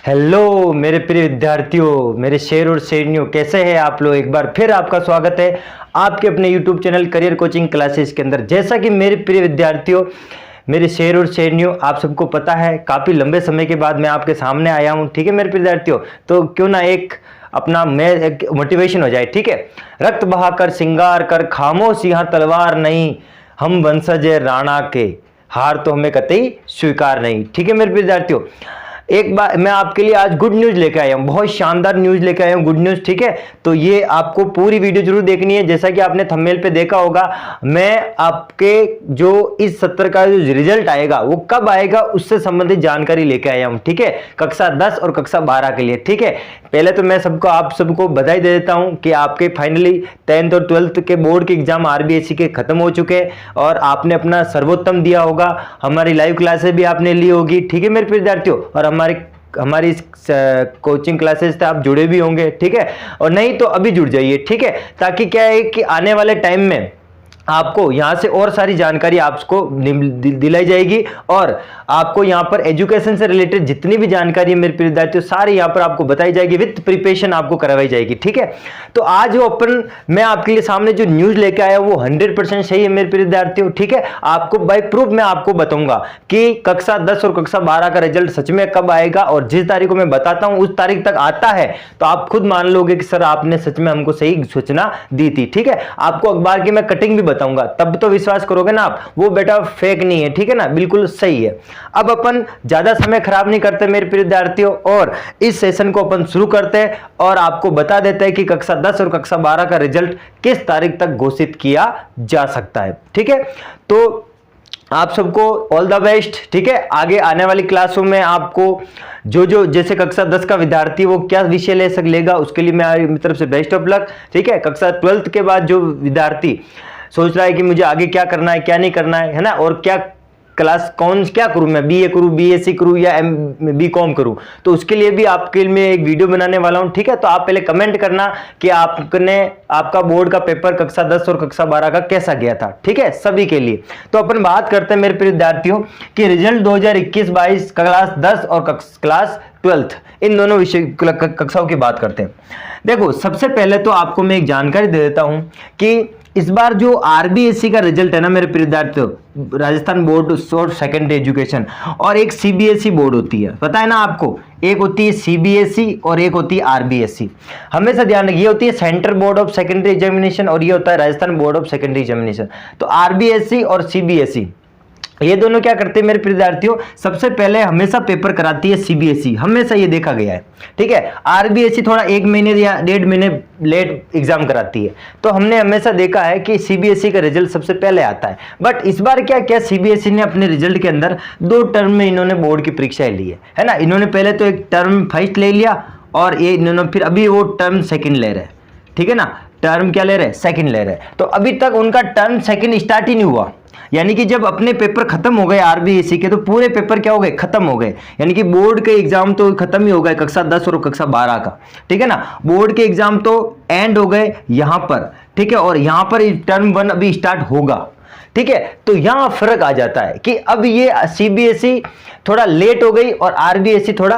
Hello मेरे प्रिय विद्यार्थियों, मेरे शेर और शेरनियों, कैसे हैं आप लोग। एक बार फिर आपका स्वागत है आपके अपने YouTube channel career coaching classes के अंदर। जैसा कि मेरे प्रिय विद्यार्थियों, मेरे शेर और शेरनियों, आप सबको पता है काफ़ी लंबे समय के बाद मैं आपके सामने आया हूं। ठीक है मेरे प्रिय विद्यार्थियों, तो क्यों ना एक अपना मैं एक मोटिवेशन हो जाए। ठीक है, रक्त बहाकर श्रृंगार कर, खामोश यहाँ तलवार नहीं, हम वंशज राणा के, हार तो हमें कतई स्वीकार नहीं। ठीक है मेरे प्रिय विद्यार्थियों, एक बार मैं आपके लिए आज गुड न्यूज लेकर आया हूं, बहुत शानदार न्यूज लेकर आया हूं, गुड न्यूज। ठीक है, तो ये आपको पूरी वीडियो जरूर देखनी है। जैसा कि आपने थंबनेल पे देखा होगा, मैं आपके जो इस सत्र का जो रिजल्ट आएगा वो कब आएगा उससे संबंधित जानकारी लेकर आया हूं। ठीक है, कक्षा 10 और कक्षा 12 के लिए। ठीक है, पहले तो मैं आप सबको बधाई दे देता हूं कि आपके फाइनली 10th और 12th के बोर्ड के एग्जाम आरबीएसई के खत्म हो चुके हैं और आपने अपना सर्वोत्तम दिया होगा। हमारी लाइव क्लासेस भी आपने ली होगी। ठीक है मेरे विद्यार्थियों, और हमारी इस कोचिंग क्लासेस से आप जुड़े भी होंगे। ठीक है, और नहीं तो अभी जुड़ जाइए। ठीक है, ताकि क्या है कि आने वाले टाइम में आपको यहाँ से और सारी जानकारी आपको दिलाई जाएगी और आपको यहाँ पर एजुकेशन से रिलेटेड जितनी भी जानकारी है मेरे विद्यार्थियों, सारी यहाँ पर आपको बताई जाएगी, विद प्रिपरेशन आपको करवाई जाएगी। ठीक है, तो आज वो मैं आपके लिए सामने जो न्यूज लेके आया वो 100% सही है मेरे विद्यार्थियों। ठीक है, आपको बाय प्रूफ मैं आपको बताऊंगा कि कक्षा 10 और कक्षा 12 का रिजल्ट सच में कब आएगा, और जिस तारीख को मैं बताता हूं उस तारीख तक आता है तो आप खुद मान लोगे कि सर आपने सच में हमको सही सूचना दी थी। ठीक है, आपको अखबार की मैं कटिंग भी बताऊंगा, तब तो विश्वास करोगे ना आप, वो बेटा फेक नहीं है। ठीक है ना, बिल्कुल सही है। अब अपन ज्यादा समय खराब नहीं करते मेरे प्रिय विद्यार्थियों, और इस सेशन को अपन शुरू करते हैं और आपको बता देते हैं कि कक्षा 10 और कक्षा 12 का रिजल्ट किस तारीख तक घोषित किया जा सकता है। ठीक है, तो आप सबको ऑल द बेस्ट। ठीक है, आगे आने वाली क्लासों में आपको जो जैसे कक्षा 10 का विद्यार्थी वो क्या विषय लेगा उसके लिए मेरी तरफ से बेस्ट ऑफ लक। ठीक है, कक्षा 12th के बाद जो विद्यार्थी सोच रहा है कि मुझे आगे क्या करना है क्या नहीं करना है ना, और क्या क्लास क्या करूं, मैं बीए करूं, बीएससी करूं या बीकॉम करूं, तो उसके लिए भी आपके लिए एक वीडियो बनाने वाला हूं। ठीक है, तो आप पहले कमेंट करना कि आपका बोर्ड का पेपर कक्षा 10 और कक्षा 12 का कैसा गया था। ठीक है, सभी के लिए। तो अपन बात करते हैं मेरे प्रिय विद्यार्थियों कि रिजल्ट 2021-22 क्लास 10 और क्लास 12th इन दोनों विषय कक्षाओं की बात करते हैं। देखो, सबसे पहले तो आपको मैं एक जानकारी दे देता हूं कि इस बार जो आरबीएसई का रिजल्ट है ना मेरे प्रिय विद्यार्थियों, Rajasthan board of secondary education, और एक सीबीएसई बोर्ड होती है, पता है ना आपको, एक होती है सीबीएसई और एक होती है आरबीएसई। हमेशा ध्यान रखिए, ये होती है central board of secondary examination और ये होता है Rajasthan board of secondary examination. तो आरबीएसई और सीबीएसई ये दोनों क्या करते हैं मेरे विद्यार्थियों, सबसे पहले हमेशा पेपर कराती है सीबीएसई, हमेशा ये देखा गया है। ठीक है, आरबीएसई थोड़ा 1 महीने या 1.5 महीने लेट एग्जाम कराती है, तो हमने हमेशा देखा है कि सीबीएसई का रिजल्ट सबसे पहले आता है। बट इस बार क्या किया, सीबीएसई ने अपने रिजल्ट के अंदर 2 टर्म में इन्होंने बोर्ड की परीक्षाएं ली है ना। इन्होंने पहले तो एक टर्म फर्स्ट ले लिया और ये इन्होंने फिर अभी वो टर्म सेकेंड ले रहे हैं। ठीक है ना, टर्म क्या ले रहे हैं, सेकेंड ले रहे हैं। तो अभी तक उनका टर्म सेकेंड स्टार्ट ही नहीं हुआ, यानी कि जब अपने पेपर खत्म हो गए आरबीएसई के, तो पूरे पेपर क्या हो गए, खत्म हो गए, यानी कि बोर्ड के एग्जाम तो खत्म ही हो गए कक्षा 10 और कक्षा 12 का। ठीक है ना, बोर्ड के एग्जाम तो एंड हो गए यहां पर। ठीक है, और यहां पर टर्म 1 अभी स्टार्ट होगा। ठीक है, तो यहां फर्क आ जाता है कि अब ये सीबीएसई थोड़ा लेट हो गई और आरबीएसई थोड़ा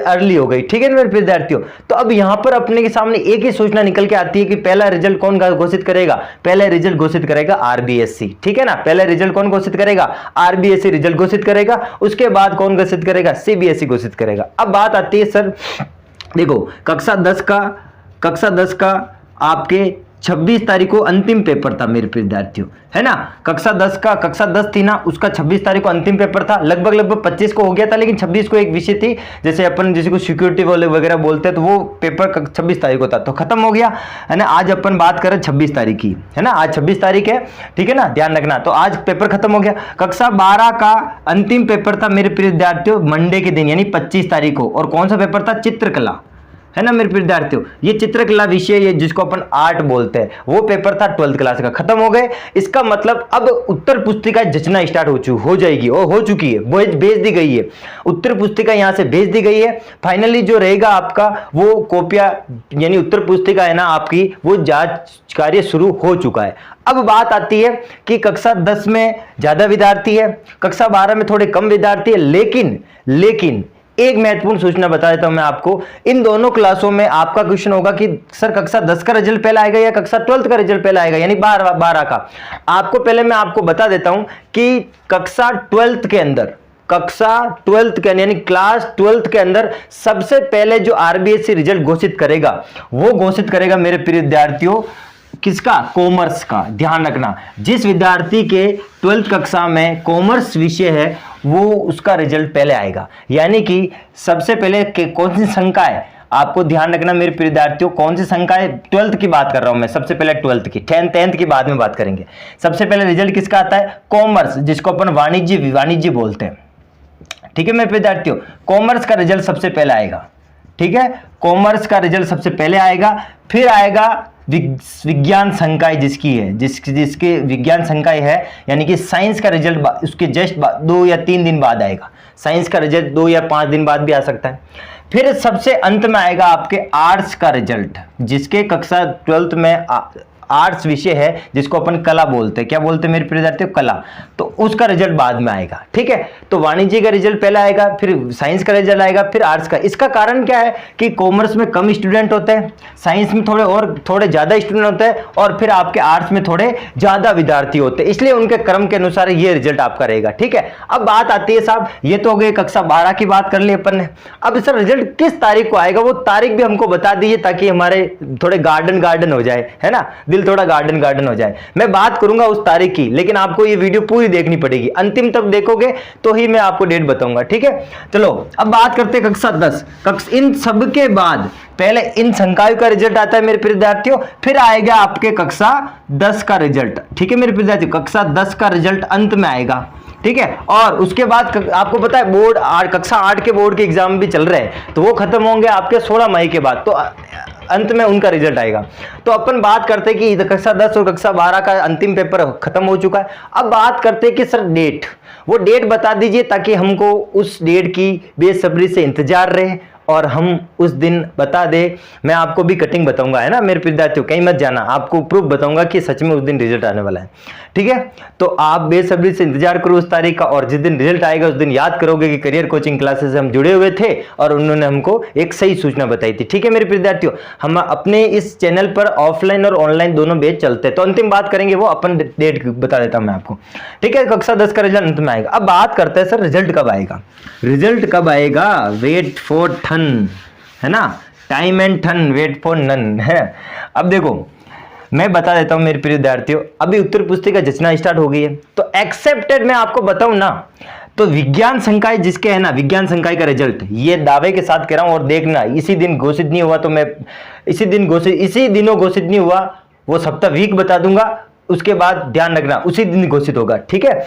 अर्ली हो गई। ठीक है मेरे विद्यार्थियों, तो अब यहां पर अपने के सामने एक ही सूचना निकल के आती है कि पहला रिजल्ट कौन घोषित करेगा, पहला रिजल्ट घोषित करेगा आरबीएसई। ठीक है ना, पहला रिजल्ट कौन घोषित करेगा, आरबीएसई रिजल्ट घोषित करेगा, उसके बाद कौन घोषित करेगा, सीबीएसई घोषित करेगा। अब बात आती है सर, देखो कक्षा 10 का आपके 26 तारीख को अंतिम पेपर था मेरे विद्यार्थियों, है ना। कक्षा 10 थी ना, उसका 26 तारीख को अंतिम पेपर था। लगभग 25 को हो गया था, लेकिन 26 को एक विषय थी, जैसे अपन जिसे को सिक्योरिटी वाले वगैरह बोलते हैं, तो वो पेपर 26 तारीख को था, तो खत्म हो गया, है ना। आज अपन बात करें 26 तारीख की, है ना, आज 26 तारीख है। ठीक है ना, ध्यान रखना। तो आज पेपर खत्म हो गया। कक्षा 12 का अंतिम पेपर था मेरे विद्यार्थियों मंडे के दिन, यानी 25 तारीख को, और कौन सा पेपर था, चित्रकला, है ना मेरे विद्यार्थियों। ये चित्रकला विषय है जिसको अपन आर्ट बोलते हैं, वो पेपर था 12th क्लास का, खत्म हो गए। इसका मतलब अब उत्तर पुस्तिका जचना स्टार्ट हो जाएगी, और हो चुकी है, भेज दी गई है उत्तर पुस्तिका, यहां से भेज दी गई है। फाइनली जो रहेगा आपका वो कॉपियां, यानी उत्तर पुस्तिका है ना आपकी, वो जांच कार्य शुरू हो चुका है। अब बात आती है कि कक्षा 10 में ज्यादा विद्यार्थी है, कक्षा 12 में थोड़े कम विद्यार्थी है, लेकिन एक महत्वपूर्ण सूचना बता देता हूं मैं आपको, इन दोनों क्लासों में आपका क्वेश्चन होगा कि सर कक्षा 10 का रिजल्ट पहले आएगा या कक्षा 12 का रिजल्ट पहले आएगा, यानी 12 का। आपको पहले मैं आपको बता देता हूं कि कक्षा 12 के अंदर, यानी क्लास 12 के अंदर सबसे पहले जो आरबीएससी रिजल्ट घोषित करेगा, वो घोषित करेगा मेरे प्रिय विद्यार्थियों किसका? कॉमर्स का। ध्यान रखना, जिस विद्यार्थी के 12th कक्षा में कॉमर्स विषय है वो उसका रिजल्ट पहले आएगा। यानी कि सबसे पहले कौन सी संख्या है, आपको ध्यान रखना मेरे प्रिय विद्यार्थियों, कौन सी संख्या है? 12th की बात कर रहा हूं मैं, सबसे पहले 12th की, 10th की बाद में बात करेंगे। सबसे पहले रिजल्ट किसका आता है? कॉमर्स, जिसको अपन वाणिज्य बोलते हैं। ठीक है मेरे विद्यार्थियों, कॉमर्स का रिजल्ट सबसे पहले आएगा। ठीक है, कॉमर्स का रिजल्ट सबसे पहले आएगा, फिर आएगा विज्ञान संकाय जिसकी है, जिसके विज्ञान संकाय है, यानी कि साइंस का रिजल्ट उसके जस्ट 2 या 3 दिन बाद आएगा। साइंस का रिजल्ट 2 या 5 दिन बाद भी आ सकता है। फिर सबसे अंत में आएगा आपके आर्ट्स का रिजल्ट, जिसके कक्षा 12th में आर्ट्स विषय है, जिसको अपन कला बोलते हैं। क्या बोलते हैं मेरे प्रिय विद्यार्थियों? कला। तो उसका रिजल्ट बाद में आएगा। ठीक है, तो वाणिज्य का रिजल्ट पहले आएगा, फिर साइंस का रिजल्ट आएगा, फिर आर्ट्स का। इसका कारण क्या है कि कॉमर्स में कम स्टूडेंट होते हैं, साइंस में थोड़े ज्यादा स्टूडेंट होते हैं, और फिर आपके आर्ट्स में थोड़े ज्यादा विद्यार्थी होते हैं, इसलिए उनके क्रम के अनुसार ये रिजल्ट आपका रहेगा। ठीक है, अब बात आती है साहब, ये तो हो गई कक्षा 12 की बात कर ली अपन ने। अब सर रिजल्ट किस तारीख को आएगा, वो तारीख भी हमको बता दीजिए, ताकि हमारे थोड़े गार्डन हो जाए, है ना, थोड़ा गार्डन हो जाए। मैं बात करूंगा उस तारीख की, लेकिन आपको ये वीडियो पूरी देखनी पड़ेगी, अंतिम तक देखोगे तो ही मैं आपको डेट बताऊंगा। ठीक है, चलो अब बात करते हैं कक्षा 10। इन सब के बाद पहले इन संकायों का रिजल्ट आता है मेरे प्रिय विद्यार्थियों, फिर आएगा आपके कक्षा 10 का रिजल्ट। ठीक है मेरे प्रिय विद्यार्थियों, कक्षा 10 का रिजल्ट अंत में आएगा। ठीक है, और उसके बाद आपको पता है बोर्ड कक्षा 8 के बोर्ड के एग्जाम भी चल रहे हैं, तो वो खत्म होंगे आपके 16 मई के बाद, तो अंत में उनका रिजल्ट आएगा। तो अपन बात करते हैं कि कक्षा 10 और कक्षा 12 का अंतिम पेपर खत्म हो चुका है। अब बात करते हैं कि सर डेट, वो डेट बता दीजिए, ताकि हमको उस डेट की बेसब्री से इंतजार रहे और हम उस दिन बता दे। मैं आपको भी कटिंग बताऊंगा, है ना मेरे विद्यार्थियों, कहीं मत जाना, आपको प्रूफ बताऊंगा कि सच में उस दिन रिजल्ट आने वाला है। ठीक है, तो आप बेसब्री से इंतजार करो उस तारीख का, और जिस दिन रिजल्ट आएगा उस दिन याद करोगे कि करियर कोचिंग क्लासेस से हम जुड़े हुए थे और उन्होंने हमको एक सही सूचना बताई थी। ठीक है मेरे विद्यार्थियों, हम अपने इस चैनल पर ऑफलाइन और ऑनलाइन दोनों बैच चलते हैं, तो अंतिम बात करेंगे वो अपन डेट बता देता हूं मैं आपको। ठीक है, कक्षा 10 का रिजल्ट अंत में आएगा। अब बात करते हैं सर रिजल्ट कब आएगा। रिजल्ट कब आएगा? वेट फॉर टन, है ना, time and ton, wait for none है। अब देखो मैं बता देता हूं मेरे प्रिय विद्यार्थियों, अभी उत्तर पुस्तिका जचना स्टार्ट हो गई है, तो एक्सेप्टेड मैं आपको बताऊं ना, तो विज्ञान संकाय जिसके है ना, विज्ञान संकाय का रिजल्ट ये दावे के साथ कह रहा हूं, और देखना इसी दिन घोषित नहीं हुआ तो मैं इसी दिनों घोषित नहीं हुआ, वो सप्ताह वीक बता दूंगा, उसके बाद ध्यान रखना उसी दिन घोषित होगा। ठीक है,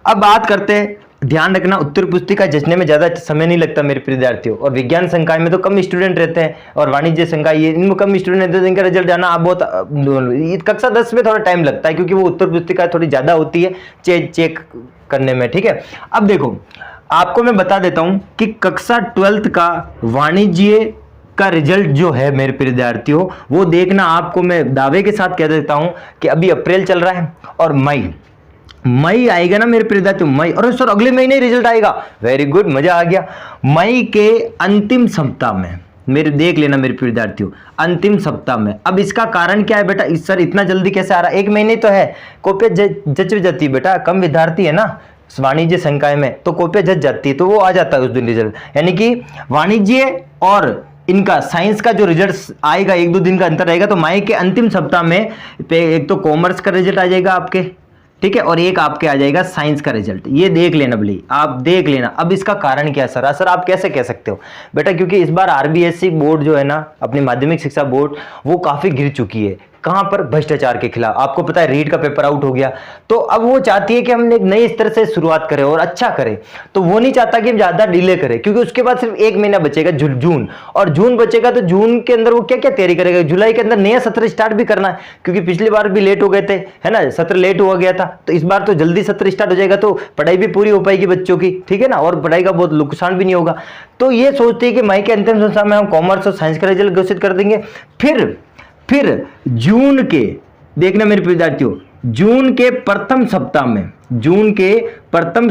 अब बात करते हैं, ध्यान रखना उत्तर पुस्तिका जचने में ज्यादा समय नहीं लगता मेरे प्रिय विद्यार्थियों, और विज्ञान संकाय में तो कम स्टूडेंट रहते हैं, और वाणिज्य संकाय ये इनमें कम स्टूडेंट रहते हैं, इनका रिजल्ट जाना आप बहुत कक्षा 10 में थोड़ा टाइम लगता है, क्योंकि वो उत्तर पुस्तिका थोड़ी ज्यादा होती है चेक करने में। ठीक है, अब देखो आपको मैं बता देता हूं कि कक्षा 12 का वाणिज्य का रिजल्ट जो है मेरे प्रिय विद्यार्थियों, वो देखना, आपको मैं दावे के साथ कह देता हूं कि अभी अप्रैल चल रहा है और मई आएगा ना मेरे प्रिय विद्यार्थियों, मई, और सर अगले महीने रिजल्ट आएगा, वेरी गुड, मजा आ गया। मई के अंतिम सप्ताह में मेरे देख लेना मेरे प्रिय विद्यार्थियों, अंतिम सप्ताह में। अब इसका कारण क्या है बेटा, इस सर इतना जल्दी कैसे आ रहा है? 1 महीने तो है, कॉपियां जच जाती है बेटा, कम विद्यार्थी है ना वाणिज्य संकाय में, तो कॉपियां जच जाती है, तो वो आ जाता है उस दिन रिजल्ट। यानी कि वाणिज्य और इनका साइंस का जो रिजल्ट आएगा 1-2 दिन का अंतर रहेगा, तो मई के अंतिम सप्ताह में एक तो कॉमर्स का रिजल्ट आ जाएगा आपके, ठीक है, और एक आपके आ जाएगा साइंस का रिजल्ट। ये देख लेना भले, आप देख लेना। अब इसका कारण क्या है सर आप कैसे कह सकते हो बेटा, क्योंकि इस बार आरबीएससी बोर्ड जो है ना, अपनी माध्यमिक शिक्षा बोर्ड, वो काफी गिर चुकी है। कहां पर? भ्रष्टाचार के खिलाफ। आपको पता है रीट का पेपर आउट हो गया, तो अब वो चाहती है कि हम एक नए स्तर से शुरुआत करें और अच्छा करें, तो वो नहीं चाहता कि हम ज्यादा डिले करें, क्योंकि उसके बाद सिर्फ 1 महीना बचेगा, जून, और जून बचेगा, तो जून के अंदर वो क्या क्या तैयारी करेगा, जुलाई के अंदर नया सत्र स्टार्ट भी करना है, क्योंकि पिछली बार भी लेट हो गए थे, है ना, सत्र लेट हो गया था, तो इस बार तो जल्दी सत्र स्टार्ट हो जाएगा, तो पढ़ाई भी पूरी हो पाएगी बच्चों की, ठीक है ना, और पढ़ाई का बहुत नुकसान भी नहीं होगा। तो ये सोचती है कि मई के अंतिम सप्ताह में हम कॉमर्स और साइंस का रिजल्ट घोषित कर देंगे, फिर जून के, देखना मेरे विद्यार्थियों, जून के प्रथम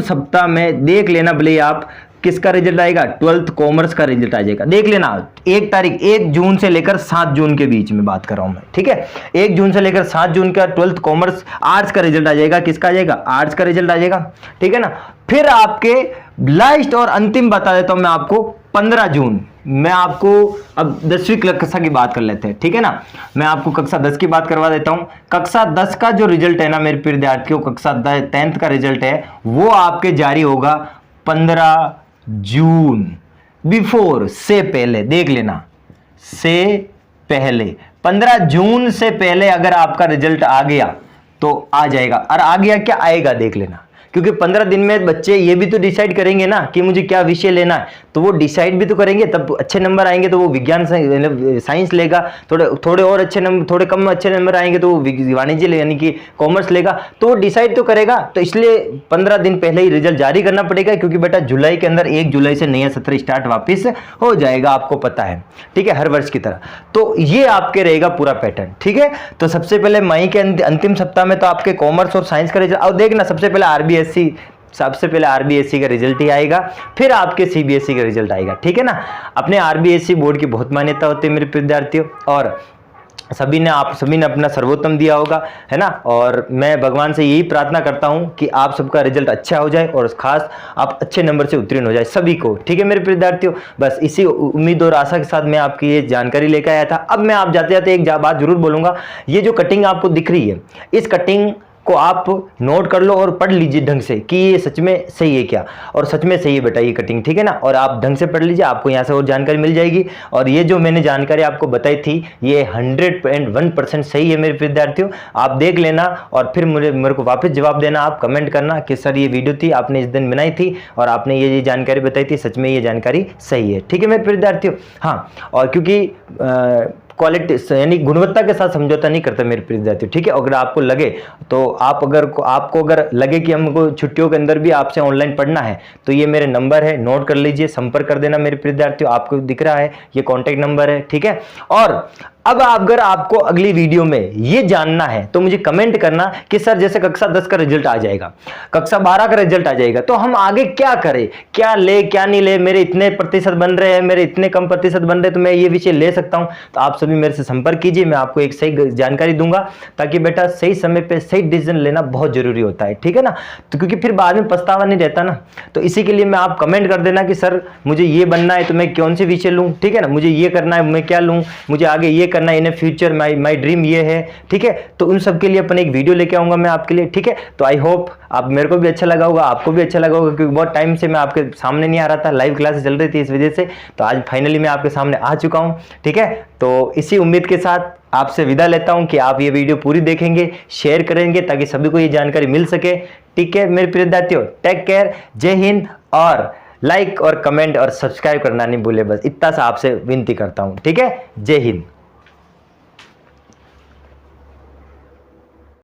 सप्ताह में देख लेना भले आप किसका रिजल्ट आएगा, 12th कॉमर्स का रिजल्ट आ जाएगा। देख लेना 1 जून से लेकर 7 जून के बीच में बात कर रहा हूं मैं, ठीक है। 1 जून से लेकर 7 जून का 12th कॉमर्स आर्ट्स का रिजल्ट आ जाएगा। किसका आ जाएगा, आर्ट्स का रिजल्ट आ जाएगा, ठीक है ना। फिर आपके लास्ट और अंतिम बता देता हूं मैं आपको, 15 जून मैं आपको, अब 10वीं कक्षा की बात कर लेते हैं, ठीक है ना। मैं आपको कक्षा 10 की बात करवा देता हूं। कक्षा 10 का जो रिजल्ट है ना मेरे प्रिय विद्यार्थियों, कक्षा 10th का रिजल्ट है वो आपके जारी होगा 15 जून, बिफोर से पहले, देख लेना, से पहले 15 जून से पहले अगर आपका रिजल्ट आ गया तो आ जाएगा। और आ गया क्या आएगा देख लेना, क्योंकि 15 दिन में बच्चे ये भी तो डिसाइड करेंगे ना कि मुझे क्या विषय लेना है, तो वो डिसाइड भी तो करेंगे, तब अच्छे नंबर आएंगे तो वो विज्ञान साइंस लेगा, थोड़े और अच्छे नंबर, थोड़े कम अच्छे नंबर आएंगे तो वो वाणिज्य यानी कि कॉमर्स लेगा, तो वो डिसाइड तो करेगा। तो इसलिए 15 दिन पहले ही रिजल्ट जारी करना पड़ेगा, क्योंकि बेटा जुलाई के अंदर 1 जुलाई से नया सत्र स्टार्ट वापिस हो जाएगा, आपको पता है, ठीक है, हर वर्ष की तरह। तो ये आपके रहेगा पूरा पैटर्न, ठीक है। तो सबसे पहले मई के अंतिम सप्ताह में तो आपके कॉमर्स और साइंस का रिजल्ट, और देखना सबसे पहले आरबीएससी का रिजल्ट ही आएगा, फिर आपके सीबीएसई का रिजल्ट आएगा, ठीक है ना। अपने आरबीएससी बोर्ड की बहुत मान्यता होती है मेरे विद्यार्थियों, और सभी ने अपना सर्वोत्तम दिया होगा, है ना। और मैं भगवान से यही प्रार्थना करता हूं कि आप सबका रिजल्ट अच्छा हो जाए और खास आप अच्छे नंबर से उत्तीर्ण हो जाए सभी को, ठीक है मेरे विद्यार्थियों। बस इसी उम्मीद और आशा के साथ मैं आपकी ये जानकारी लेकर आया था। अब मैं आप जाते जाते एक बात जरूर बोलूंगा, ये जो कटिंग आपको दिख रही है, इस कटिंग को आप नोट कर लो और पढ़ लीजिए ढंग से कि ये सच में सही है क्या, और सच में सही है बेटा ये कटिंग, ठीक है ना। और आप ढंग से पढ़ लीजिए, आपको यहाँ से और जानकारी मिल जाएगी। और ये जो मैंने जानकारी आपको बताई थी ये 101% सही है मेरे विद्यार्थियों, आप देख लेना और फिर मेरे को वापस जवाब देना, आप कमेंट करना कि सर ये वीडियो थी आपने इस दिन बनाई थी और आपने ये जानकारी बताई थी, सच में ये जानकारी सही है, ठीक है मेरे विद्यार्थियों। हाँ, और क्योंकि क्वालिटी यानी गुणवत्ता के साथ समझौता नहीं करता मेरे विद्यार्थियों, ठीक है। अगर आपको लगे तो आपको अगर लगे कि हमको छुट्टियों के अंदर भी आपसे ऑनलाइन पढ़ना है तो ये मेरे नंबर है, नोट कर लीजिए, संपर्क कर देना मेरे विद्यार्थियों। आपको दिख रहा है ये कॉन्टैक्ट नंबर है, ठीक है। और अब अगर आपको अगली वीडियो में ये जानना है तो मुझे कमेंट करना कि सर जैसे कक्षा 10 का रिजल्ट आ जाएगा, कक्षा 12 का रिजल्ट आ जाएगा, तो हम आगे क्या करें, क्या ले क्या नहीं ले, मेरे इतने प्रतिशत बन रहे हैं, मेरे इतने कम प्रतिशत बन रहे हैं, तो मैं ये विषय ले सकता हूं। तो आप सभी मेरे से संपर्क कीजिए, मैं आपको एक सही जानकारी दूंगा, ताकि बेटा सही समय पे सही डिसीजन लेना बहुत जरूरी होता है, ठीक है ना। तो क्योंकि फिर बाद में पछतावा नहीं रहता ना, तो इसी के लिए मैं आप कमेंट कर देना कि सर मुझे ये बनना है तो मैं कौन से विषय लूँ, ठीक है ना, मुझे ये करना है मैं क्या लूँ, मुझे आगे ये करना है, इन फ्यूचर माई ड्रीम ये है, ठीक है। तो उन सब के लिए अपन एक वीडियो लेके आऊंगा मैं आपके लिए, ठीक है। तो आई होप आप, मेरे को भी अच्छा लगा होगा, आपको भी अच्छा लगा होगा, क्योंकि बहुत टाइम से मैं आपके सामने नहीं आ रहा था, लाइव क्लासेस चल रही थी इस वजह से, तो आज फाइनली मैं आपके सामने आ चुका हूं, ठीक है। तो इसी उम्मीद के साथ आपसे विदा लेता हूं कि आप ये वीडियो पूरी देखेंगे, शेयर करेंगे, ताकि सभी को ये जानकारी मिल सके, ठीक है मेरे प्रिय विद्यार्थियों। टेक केयर, जय हिंद, और लाइक और कमेंट और सब्सक्राइब करना नहीं भूले, बस इतना सा आपसे विनती करता हूं, ठीक है। जय हिंद।